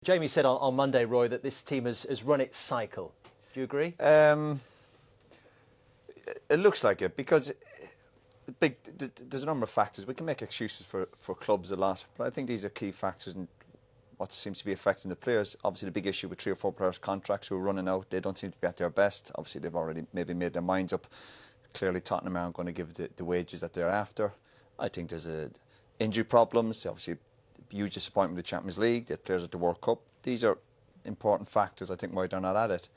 Jamie said on Monday, Roy, that this team has run its cycle. Do you agree? It looks like it, because there's a number of factors. We can make excuses for clubs a lot, but I think these are key factors in what seems to be affecting the players. Obviously, the big issue with 3 or 4 players' contracts who are running out, they don't seem to be at their best. Obviously, they've already maybe made their minds up. Clearly, Tottenham aren't going to give the wages that they're after. I think there's injury problems. Obviously, huge disappointment with the Champions League. They had players at the World Cup. These are important factors, I think, why they're not at it.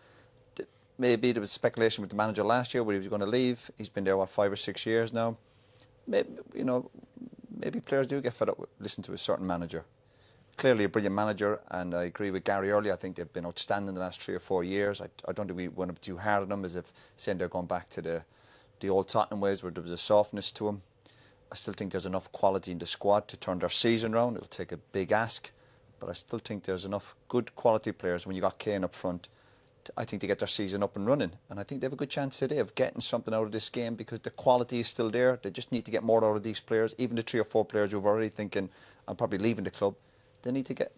Maybe there was speculation with the manager last year where he was going to leave. He's been there, 5 or 6 years now. Maybe, maybe players do get fed up with listening to a certain manager. Clearly a brilliant manager, and I agree with Gary earlier. I think they've been outstanding the last 3 or 4 years. I don't think we want to be too hard on them, as if saying they're going back to the old Tottenham ways where there was a softness to them. I still think there's enough quality in the squad to turn their season around. It'll take a big ask, but I still think there's enough good quality players. When you got Keane up front, I think they get their season up and running, and I think they have a good chance today of getting something out of this game, because the quality is still there. They just need to get more out of these players. Even the 3 or 4 players who are already thinking, I'm probably leaving the club, they need to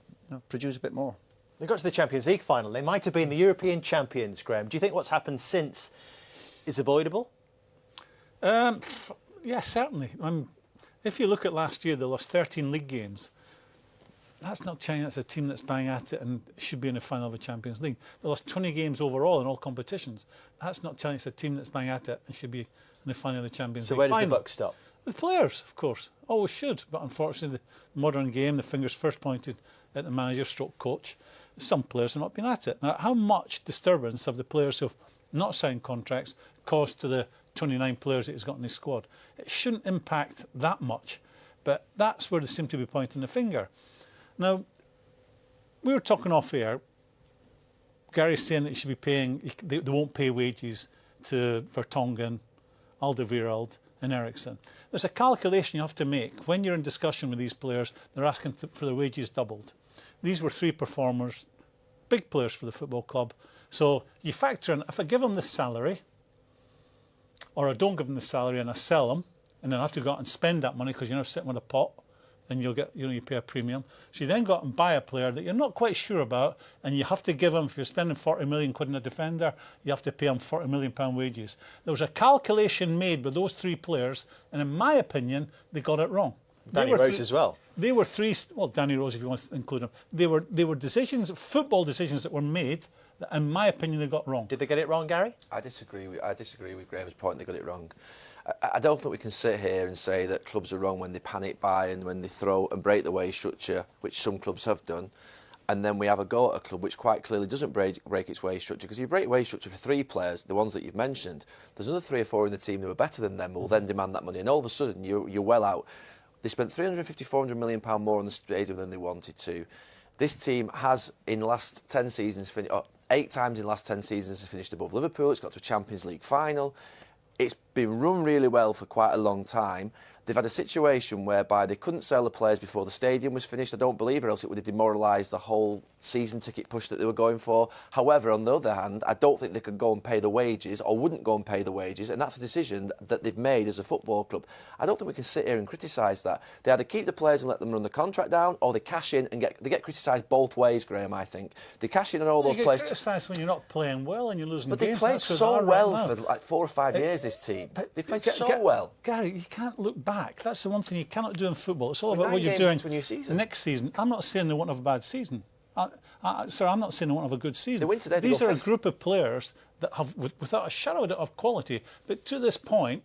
produce a bit more. They got to the Champions League final. They might have been the European champions, Graeme. Do you think what's happened since is avoidable? Yeah, certainly. If you look at last year, they lost 13 league games. That's not China. It's a team that's bang at it and should be in the final of the Champions League. They lost 20 games overall in all competitions. That's not China. It's a team that's bang at it and should be in the final of the Champions League. So where does the buck stop? With players, of course. Always should. But unfortunately, the modern game, the fingers first pointed at the manager stroke coach. Some players have not been at it. Now, how much disturbance have the players who have not signed contracts caused to the 29 players that he's got in his squad? It shouldn't impact that much. But that's where they seem to be pointing the finger. Now, we were talking off air. Gary's saying that you should be paying, they won't pay wages to Vertonghen, Alderweireld and Eriksson. There's a calculation you have to make. When you're in discussion with these players, they're asking for their wages doubled. These were 3 performers, big players for the football club. So you factor in, if I give them this salary, or I don't give them the salary and I sell them, and then I have to go out and spend that money because you're not sitting with a pot, and you'll get, you pay a premium. So you then go out and buy a player that you're not quite sure about, and you have to give them, if you're spending 40 million quid on a defender, you have to pay them £40 million wages. There was a calculation made with those 3 players, and in my opinion, they got it wrong. Danny Rose as well. They were 3, well, Danny Rose if you want to include him. They were decisions, football decisions that were made that, in my opinion, they got wrong. Did they get it wrong, Gary? I disagree with Graham's point. They got it wrong. I don't think we can sit here and say that clubs are wrong when they panic buy and when they throw and break the wage structure, which some clubs have done, and then we have a go at a club which quite clearly doesn't break its wage structure. Because if you break wage structure for 3 players, the ones that you've mentioned, there's another 3 or 4 in the team who are better than them who will then demand that money, and all of a sudden you're well out. They spent £350–400 million more on the stadium than they wanted to. This team has, in the last 10 seasons, 8 times in the last 10 seasons, has finished above Liverpool. It's got to a Champions League final. It's been run really well for quite a long time. They've had a situation whereby they couldn't sell the players before the stadium was finished, I don't believe, or else it would have demoralised the whole season ticket push that they were going for. However, on the other hand, I don't think they could go and pay the wages, or wouldn't go and pay the wages, and that's a decision that they've made as a football club. I don't think we can sit here and criticise that. They either keep the players and let them run the contract down, or they cash in and they get criticised both ways, Graeme, I think. They cash in on all those players. You get criticised when you're not playing well and you're losing games. But they've played so well for like 4 or 5 years, this team. They've played so well. Gary, you can't look back. That's the one thing you cannot do in football. It's all about what you're doing next season. I'm not saying they won't have a bad season. Sir, I'm not saying they won't have a good season. They win today, These are a group of players that have, without a shadow of quality, but to this point,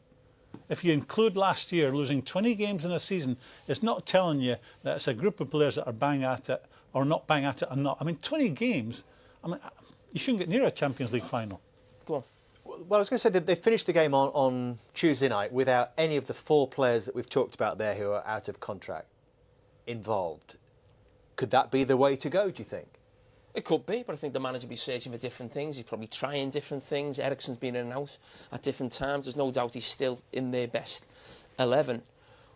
if you include last year, losing 20 games in a season, it's not telling you that it's a group of players that are bang at it or not bang at it or not. I mean, 20 games, you shouldn't get near a Champions League final. Go on. Well, I was going to say that they finished the game on Tuesday night without any of the 4 players that we've talked about there who are out of contract involved. Could that be the way to go, do you think? It could be, but I think the manager will be searching for different things. He's probably trying different things. Eriksson's been in and out at different times. There's no doubt he's still in their best 11.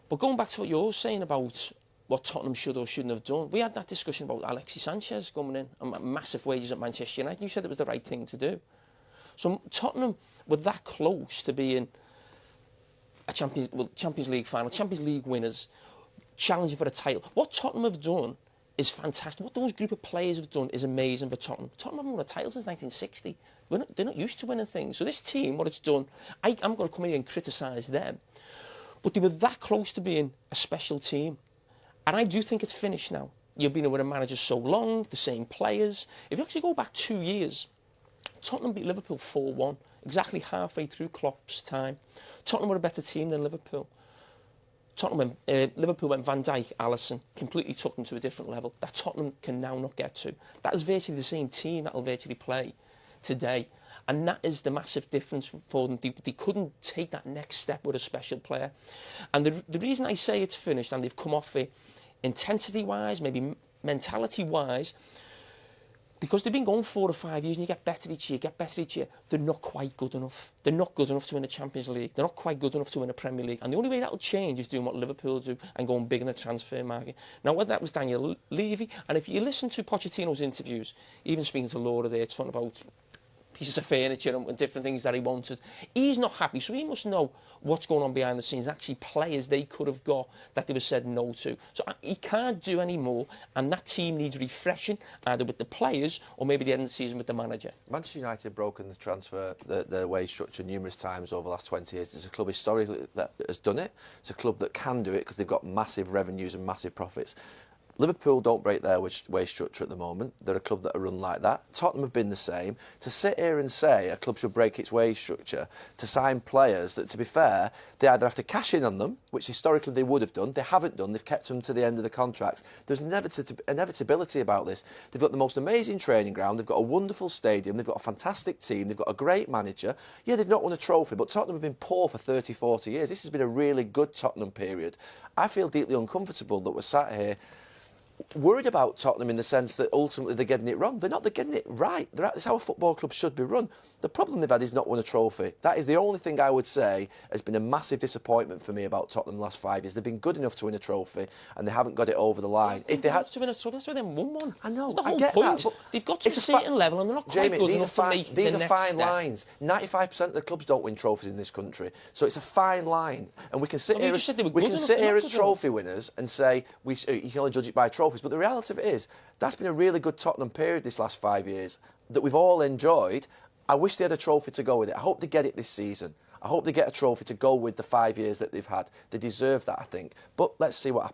But going back to what you're saying about what Tottenham should or shouldn't have done, we had that discussion about Alexis Sanchez coming in and massive wages at Manchester United. You said it was the right thing to do. So Tottenham were that close to being a Champions League final, Champions League winners, challenging for the title. What Tottenham have done is fantastic. What those group of players have done is amazing for Tottenham. Tottenham haven't won a title since 1960. They're not used to winning things. So this team, what it's done, I'm going to come in here and criticise them, but they were that close to being a special team. And I do think it's finished now. You've been with a manager so long, the same players. If you actually go back 2 years, Tottenham beat Liverpool 4-1, exactly halfway through Klopp's time. Tottenham were a better team than Liverpool. Liverpool went Van Dijk, Alisson, completely took them to a different level that Tottenham can now not get to. That is virtually the same team that will virtually play today. And that is the massive difference for them. They couldn't take that next step with a special player. And the reason I say it's finished, and they've come off it intensity-wise, maybe mentality-wise, because they've been going 4 or 5 years and you get better each year, they're not quite good enough. They're not good enough to win a Champions League. They're not quite good enough to win a Premier League. And the only way that'll change is doing what Liverpool do and going big in the transfer market. Now, whether that was Daniel Levy, and if you listen to Pochettino's interviews, even speaking to Laura there, talking about pieces of furniture and different things that he wanted. He's not happy, so he must know what's going on behind the scenes, actually players they could have got that they were said no to. So he can't do any more, and that team needs refreshing, either with the players or maybe the end of the season with the manager. Manchester United have broken the transfer, the wage structure numerous times over the last 20 years. It's a club historically that has done it. It's a club that can do it because they've got massive revenues and massive profits. Liverpool don't break their wage structure at the moment. They're a club that are run like that. Tottenham have been the same. To sit here and say a club should break its wage structure to sign players that, to be fair, they either have to cash in on them, which historically they would have done. They haven't done. They've kept them to the end of the contracts. There's inevitability about this. They've got the most amazing training ground. They've got a wonderful stadium. They've got a fantastic team. They've got a great manager. Yeah, they've not won a trophy, but Tottenham have been poor for 30, 40 years. This has been a really good Tottenham period. I feel deeply uncomfortable that we're sat here worried about Tottenham in the sense that ultimately they're getting it wrong. They're not, they're getting it right. It's how a football club should be run. The problem they've had is not won a trophy. That is the only thing I would say has been a massive disappointment for me about Tottenham the last 5 years. They've been good enough to win a trophy and they haven't got it over the line. If they had to win a trophy, that's why they won one. I know, that's the whole I get point. that. They've got to a certain level and they're not quite good enough to make the next step. These are fine lines. 95% of the clubs don't win trophies in this country. So it's a fine line. And we can sit here as trophy winners and say you can only judge it by trophies. But the reality of it is, that's been a really good Tottenham period this last 5 years that we've all enjoyed. I wish they had a trophy to go with it. I hope they get it this season. I hope they get a trophy to go with the 5 years that they've had. They deserve that, I think. But let's see what happens.